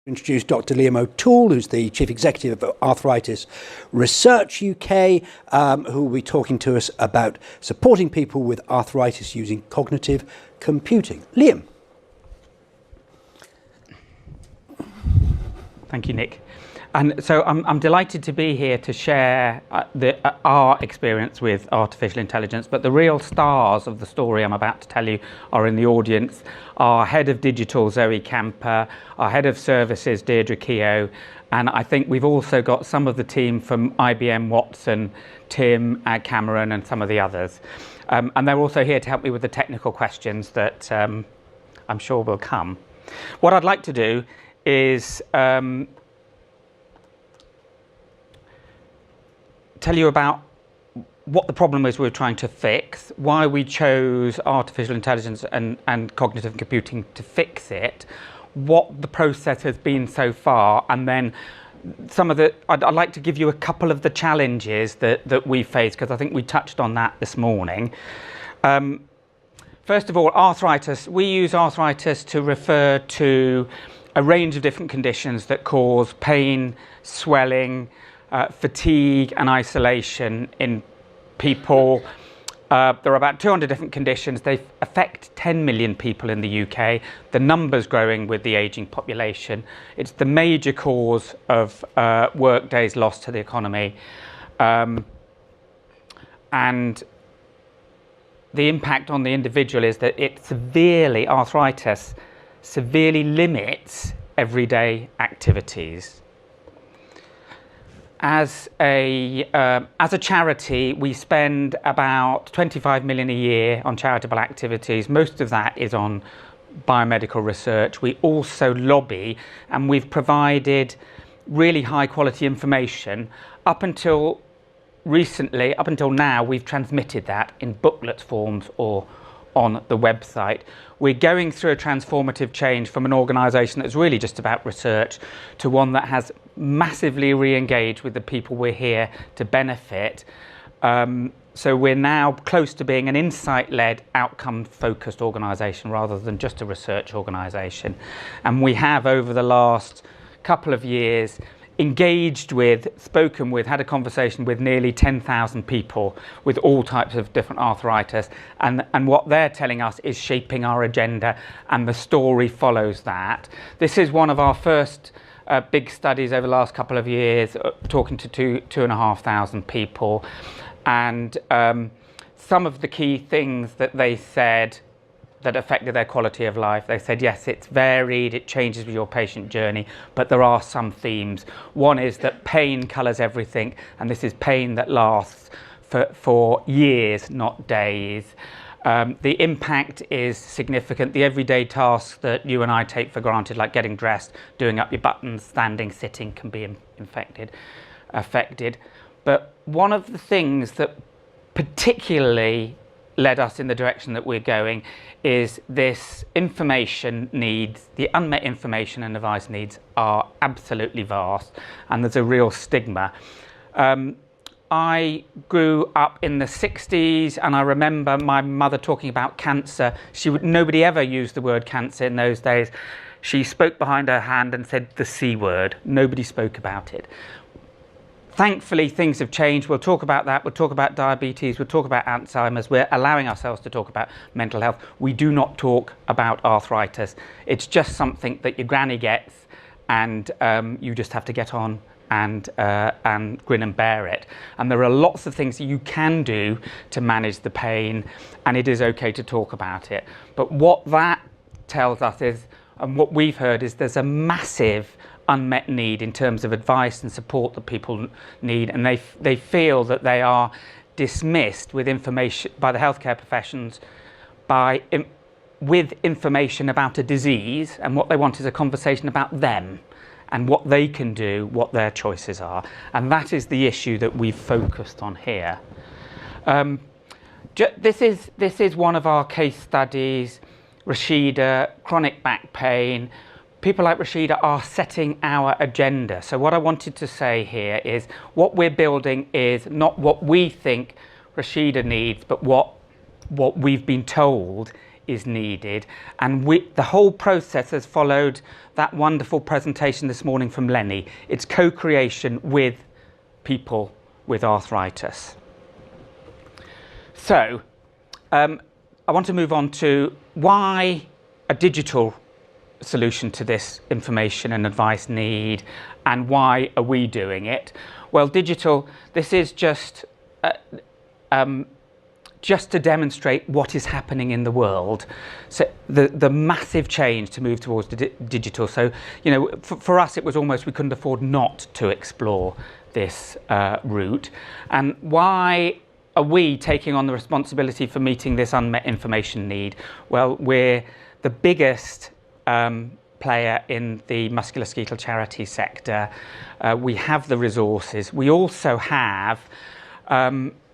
Introduce Dr. Liam O'Toole, who's the Chief Executive of Arthritis Research UK, who will be talking to us about supporting people with arthritis using cognitive computing. Liam. Thank you, Nick. And so I'm delighted to be here to share our experience with artificial intelligence, but the real stars of the story I'm about to tell you are in the audience. Our Head of Digital, Zoe Camper, our Head of Services, Deirdre Keogh, and I think we've also got some of the team from IBM Watson, Tim, Cameron, and some of the others. And they're also here to help me with the technical questions that I'm sure will come. What I'd like to do is tell you about what the problem is we're trying to fix, why we chose artificial intelligence and cognitive computing to fix it, what the process has been so far, and then I'd like to give you a couple of the challenges that we face, because I think we touched on that this morning. First of all, arthritis. We use arthritis to refer to a range of different conditions that cause pain, swelling, fatigue and isolation in people. There are about 200 different conditions. They affect 10 million people in the UK. The number's growing with the ageing population. It's the major cause of work days lost to the economy. And the impact on the individual is that arthritis severely limits everyday activities. As a charity, we spend about 25 million a year on charitable activities. Most of that is on biomedical research. We also lobby, and we've provided really high quality information. Up until now, we've transmitted that in booklet forms or on the website. We're going through a transformative change from an organisation that's really just about research to one that has massively re-engaged with the people we're here to benefit. So we're now close to being an insight-led, outcome-focused organisation rather than just a research organisation. And we have, over the last couple of years, engaged with, spoken with, had a conversation with nearly 10,000 people with all types of different arthritis, and what they're telling us is shaping our agenda, and the story follows that. This is one of our first big studies over the last couple of years, talking to 2,500 people, and some of the key things that they said that affected their quality of life. They said, yes, it's varied, it changes with your patient journey, but there are some themes. One is that pain colours everything, and this is pain that lasts for years, not days. The impact is significant. The everyday tasks that you and I take for granted, like getting dressed, doing up your buttons, standing, sitting, can be affected. But one of the things that particularly led us in the direction that we're going is this information needs, the unmet information and advice needs are absolutely vast, and there's a real stigma. I grew up in the 60s, and I remember my mother talking about cancer. Nobody ever used the word cancer in those days. She spoke behind her hand and said the C word. Nobody spoke about it. Thankfully, things have changed. We'll talk about that. We'll talk about diabetes. We'll talk about Alzheimer's. We're allowing ourselves to talk about mental health. We do not talk about arthritis. It's just something that your granny gets, and you just have to get on and grin and bear it. And there are lots of things that you can do to manage the pain, and it is okay to talk about it. But what that tells us is, and what we've heard is, there's a massive unmet need in terms of advice and support that people need, and they feel that they are dismissed with information by the healthcare professions with information about a disease, and what they want is a conversation about them and what they can do, what their choices are, and that is the issue that we've focused on here. This is one of our case studies. Rashida, chronic back pain. People like Rashida are setting our agenda. So what I wanted to say here is, what we're building is not what we think Rashida needs, but what we've been told is needed. And the whole process has followed that wonderful presentation this morning from Lenny. It's co-creation with people with arthritis. So I want to move on to why a digital solution to this information and advice need, and why are we doing it? Well, digital, this is just to demonstrate what is happening in the world. So the massive change to move towards digital. So, you know, for us, it was almost, we couldn't afford not to explore this route. And why are we taking on the responsibility for meeting this unmet information need? Well, we're the biggest player in the musculoskeletal charity sector. We have the resources. We also have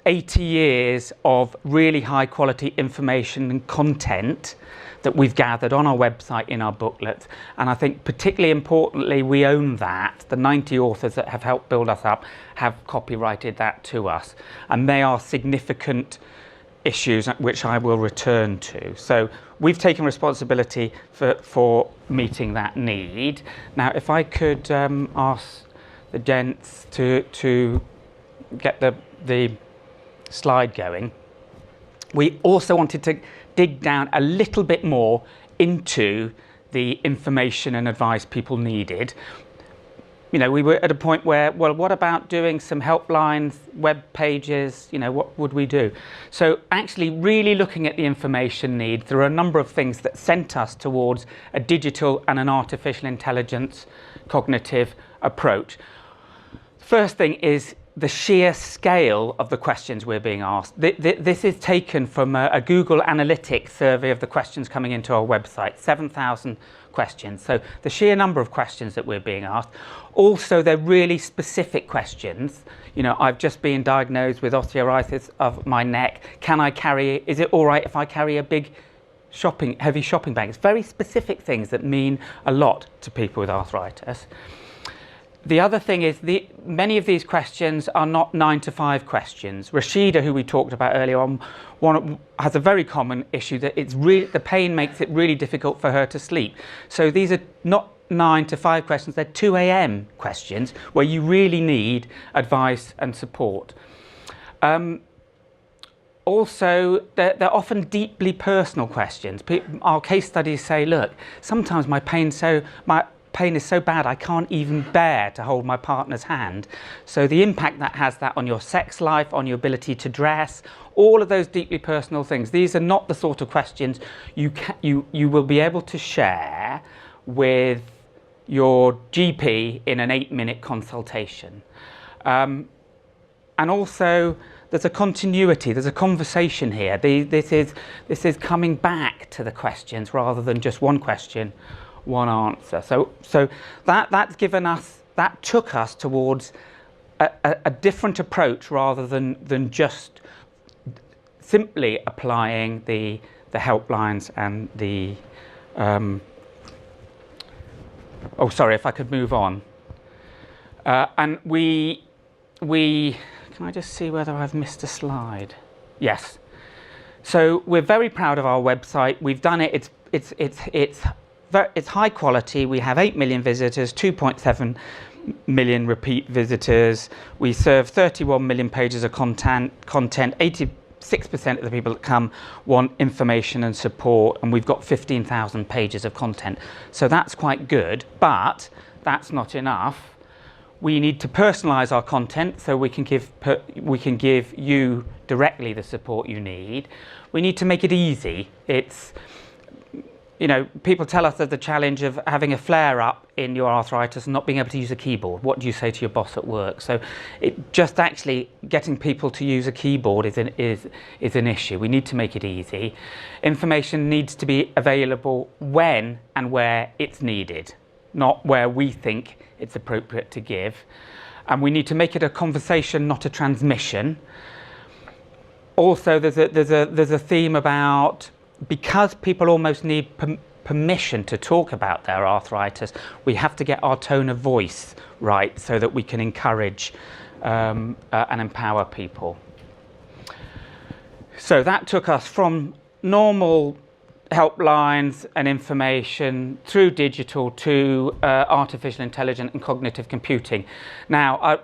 80 years of really high quality information and content that we've gathered on our website, in our booklets. And I think particularly importantly, we own that. The 90 authors that have helped build us up have copyrighted that to us. And they are significant issues which I will return to. So we've taken responsibility for meeting that need. Now, if I could ask the gents to get the slide going. We also wanted to dig down a little bit more into the information and advice people needed. You know, we were at a point where, well, what about doing some helplines, web pages? You know, what would we do? So actually really looking at the information need, there are a number of things that sent us towards a digital and an artificial intelligence cognitive approach. First thing is the sheer scale of the questions we're being asked. This is taken from a Google Analytics survey of the questions coming into our website, 7,000 questions. So the sheer number of questions that we're being asked. Also, they're really specific questions. You know, I've just been diagnosed with osteoarthritis of my neck. Can I carry, is it all right if I carry a big heavy shopping bag? It's very specific things that mean a lot to people with arthritis. The other thing is many of these questions are not 9-to-5 questions. Rashida, who we talked about earlier on, has a very common issue that the pain makes it really difficult for her to sleep. So these are not 9-to-5 questions, they're 2 a.m. questions where you really need advice and support. Also, they're often deeply personal questions. Our case studies say, look, sometimes my pain is so bad I can't even bear to hold my partner's hand. So the impact that has on your sex life, on your ability to dress, all of those deeply personal things. These are not the sort of questions you will be able to share with your GP in an 8-minute consultation. And also there's a continuity, there's a conversation here. This is coming back to the questions rather than just one question, one answer. So that's given us, that took us towards a different approach rather than just simply applying the helplines and the oh, sorry, if I could move on. And we can I just see whether I've missed a slide? Yes. So we're very proud of our website. We've done it. It's high quality. We have 8 million visitors, 2.7 million repeat visitors. We serve 31 million pages of content. 86% of the people that come want information and support, and we've got 15,000 pages of content. So that's quite good, but that's not enough. We need to personalize our content so we can give you directly the support you need. We need to make it easy. You know, people tell us that the challenge of having a flare-up in your arthritis and not being able to use a keyboard. What do you say to your boss at work? So just actually getting people to use a keyboard is an issue. We need to make it easy. Information needs to be available when and where it's needed, not where we think it's appropriate to give. And we need to make it a conversation, not a transmission. Also, there's a theme about, because people almost need permission to talk about their arthritis, we have to get our tone of voice right so that we can encourage and empower people. So that took us from normal helplines and information through digital to artificial intelligence and cognitive computing. Now,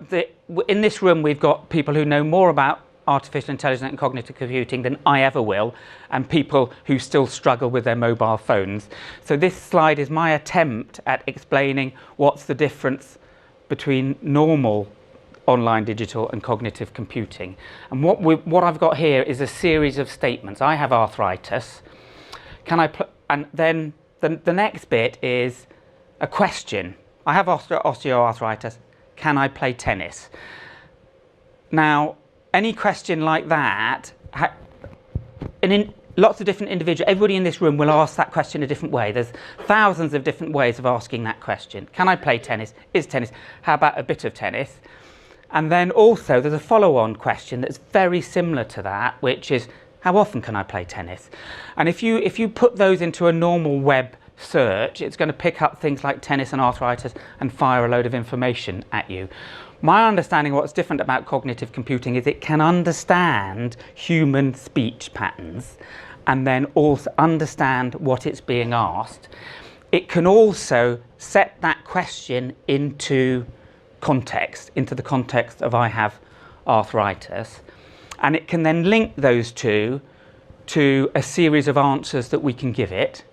in this room, we've got people who know more about artificial intelligence and cognitive computing than I ever will, and people who still struggle with their mobile phones. So this slide is my attempt at explaining what's the difference between normal online digital and cognitive computing. And what I've got here is a series of statements. I have arthritis. And then the next bit is a question. I have osteoarthritis. Can I play tennis? Now, any question like that, and in lots of different individuals, everybody in this room will ask that question a different way. There's thousands of different ways of asking that question. Can I play tennis? Is tennis? How about a bit of tennis? And then also there's a follow-on question that's very similar to that, which is, how often can I play tennis? And if you put those into a normal web search, it's going to pick up things like tennis and arthritis and fire a load of information at you. My understanding of what's different about cognitive computing is it can understand human speech patterns and then also understand what it's being asked. It can also set that question into context, into the context of I have arthritis, and it can then link those two to a series of answers that we can give it.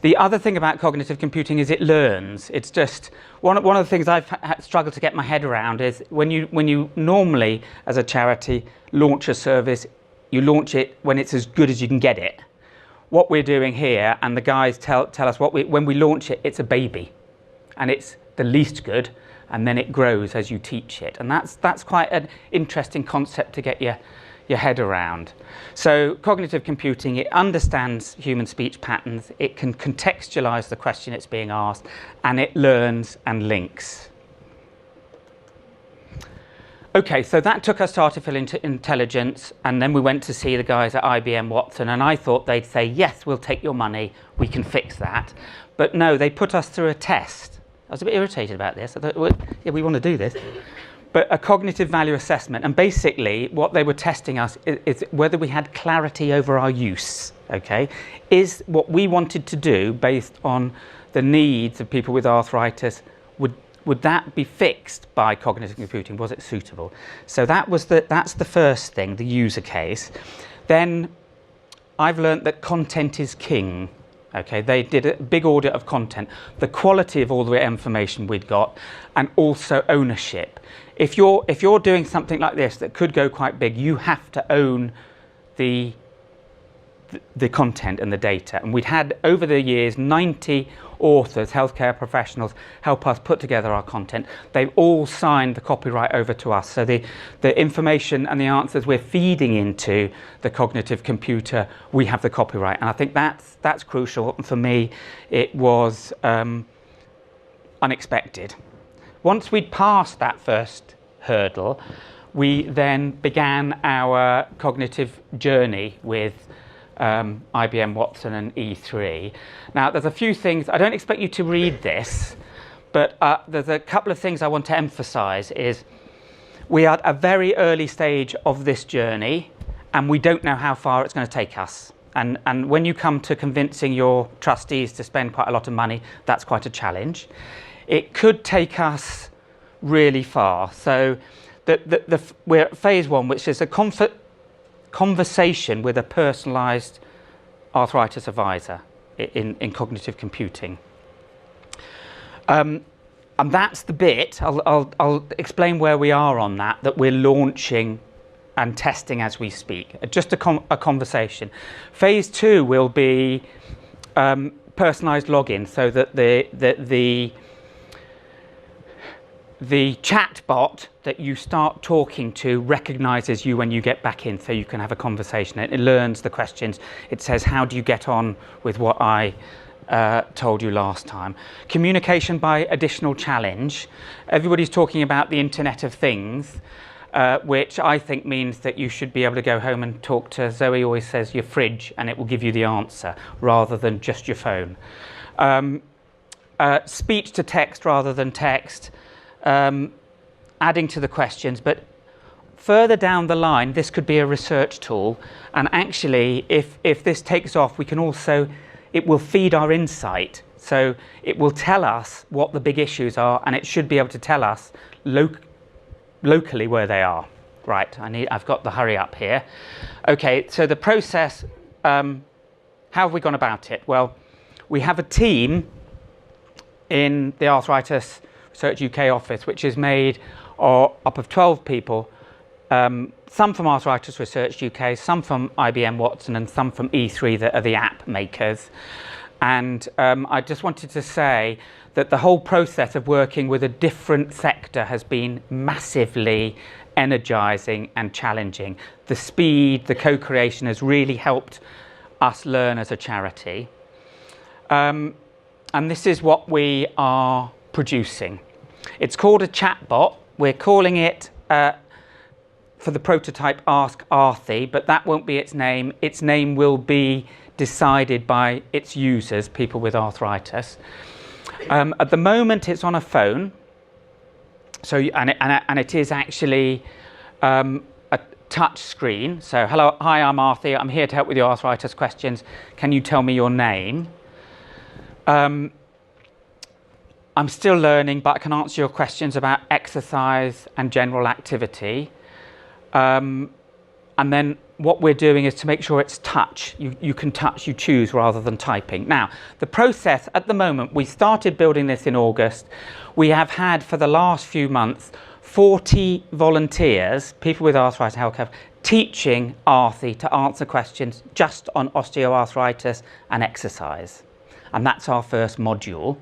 The other thing about cognitive computing is it learns. It's just one of the things I've struggled to get my head around is when you normally, as a charity, launch a service, you launch it when it's as good as you can get it. What we're doing here, and the guys tell us when we launch it, it's a baby, and it's the least good, and then it grows as you teach it, and that's quite an interesting concept to get your head around. So cognitive computing, it understands human speech patterns, it can contextualize the question it's being asked, and it learns and links. Okay, so that took us to artificial intelligence, and then we went to see the guys at IBM Watson, and I thought they'd say, yes, we'll take your money, we can fix that. But no, they put us through a test. I was a bit irritated about this. I thought, well, yeah, we want to do this. But a cognitive value assessment, and basically what they were testing us is whether we had clarity over our use, okay? Is what we wanted to do based on the needs of people with arthritis, would that be fixed by cognitive computing? Was it suitable? So that's the first thing, the user case. Then I've learned that content is king. Okay, they did a big audit of content, the quality of all the information we'd got, and also ownership. If you're doing something like this that could go quite big, you have to own the content and the data. And we'd had over the years 90 authors, healthcare professionals, help us put together our content. They've all signed the copyright over to us. So the information and the answers we're feeding into the cognitive computer, we have the copyright. And I think that's crucial. And for me, it was unexpected. Once we'd passed that first hurdle, we then began our cognitive journey with IBM Watson and E3. Now, there's a few things, I don't expect you to read this, but there's a couple of things I want to emphasize is we are at a very early stage of this journey, and we don't know how far it's going to take us. And when you come to convincing your trustees to spend quite a lot of money, that's quite a challenge. It could take us really far. So we're at phase one, which is a conversation with a personalised arthritis advisor in cognitive computing. And that's the bit, I'll explain where we are on that we're launching and testing as we speak. Just a conversation. Phase two will be personalised login, so that the chatbot that you start talking to recognises you when you get back in, so you can have a conversation. It learns the questions. It says, how do you get on with what I told you last time? Communication by additional challenge. Everybody's talking about the Internet of Things, which I think means that you should be able to go home and talk to, Zoe always says, your fridge, and it will give you the answer, rather than just your phone. Speech to text rather than text. Adding to the questions, but further down the line, this could be a research tool. And actually, if this takes off, we can also, it will feed our insight. So it will tell us what the big issues are, and it should be able to tell us locally where they are. Right, I've got the hurry up here. Okay, so the process, how have we gone about it? Well, we have a team in the Arthritis Research UK office, which is made up of 12 people, some from Arthritis Research UK, some from IBM Watson, and some from E3 that are the app makers. And I just wanted to say that the whole process of working with a different sector has been massively energizing and challenging. The speed, the co-creation has really helped us learn as a charity. And this is what we are producing. It's called a chatbot. We're calling it, for the prototype, Ask Arthi, but that won't be its name. Its name will be decided by its users, people with arthritis. At the moment, it's on a phone. So, and it is actually a touch screen. So, hello, hi, I'm Arthi. I'm here to help with your arthritis questions. Can you tell me your name? I'm still learning, but I can answer your questions about exercise and general activity. And then what we're doing is to make sure it's touch. You can touch, you choose rather than typing. Now, the process at the moment, we started building this in August. We have had for the last few months 40 volunteers, people with arthritis healthcare, teaching Arthi to answer questions just on osteoarthritis and exercise. And that's our first module.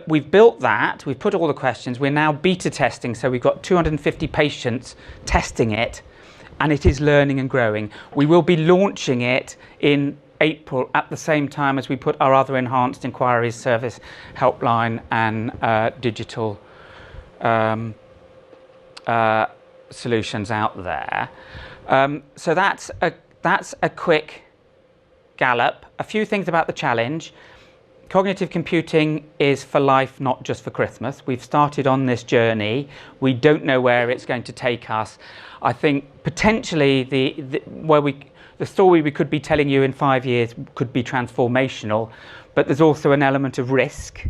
We've built that, we've put all the questions, we're now beta testing, so we've got 250 patients testing it, and it is learning and growing. We will be launching it in April at the same time as we put our other enhanced inquiries service, helpline and digital solutions out there. So that's a quick gallop. A few things about the challenge. Cognitive computing is for life, not just for Christmas. We've started on this journey. We don't know where it's going to take us. I think potentially the story we could be telling you in 5 years could be transformational, but there's also an element of risk.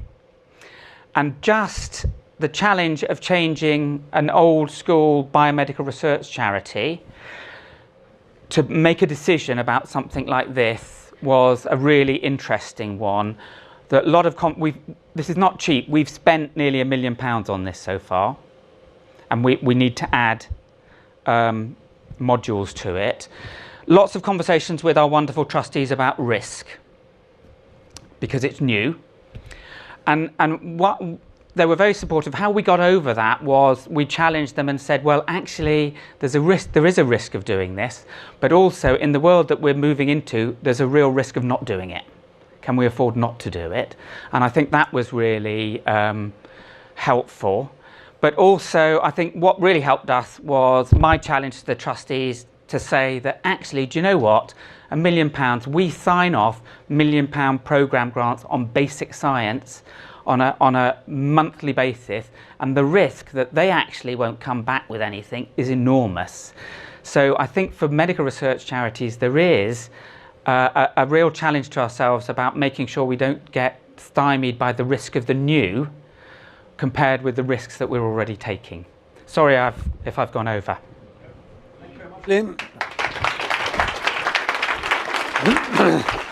And just the challenge of changing an old school biomedical research charity to make a decision about something like this was a really interesting one. That a lot of this is not cheap. We've spent nearly £1 million on this so far, and we need to add modules to it. Lots of conversations with our wonderful trustees about risk, because it's new, and what they were very supportive. How we got over that was we challenged them and said, well, actually, there's a risk. There is a risk of doing this, but also in the world that we're moving into, there's a real risk of not doing it. Can we afford not to do it? And I think that was really helpful. But also, I think what really helped us was my challenge to the trustees to say that actually, do you know what? £1 million, we sign off £1 million programme grants on basic science on a monthly basis, and the risk that they actually won't come back with anything is enormous. So I think for medical research charities, there is a real challenge to ourselves about making sure we don't get stymied by the risk of the new compared with the risks that we're already taking. Sorry if I've gone over. Thank you very much, Liam.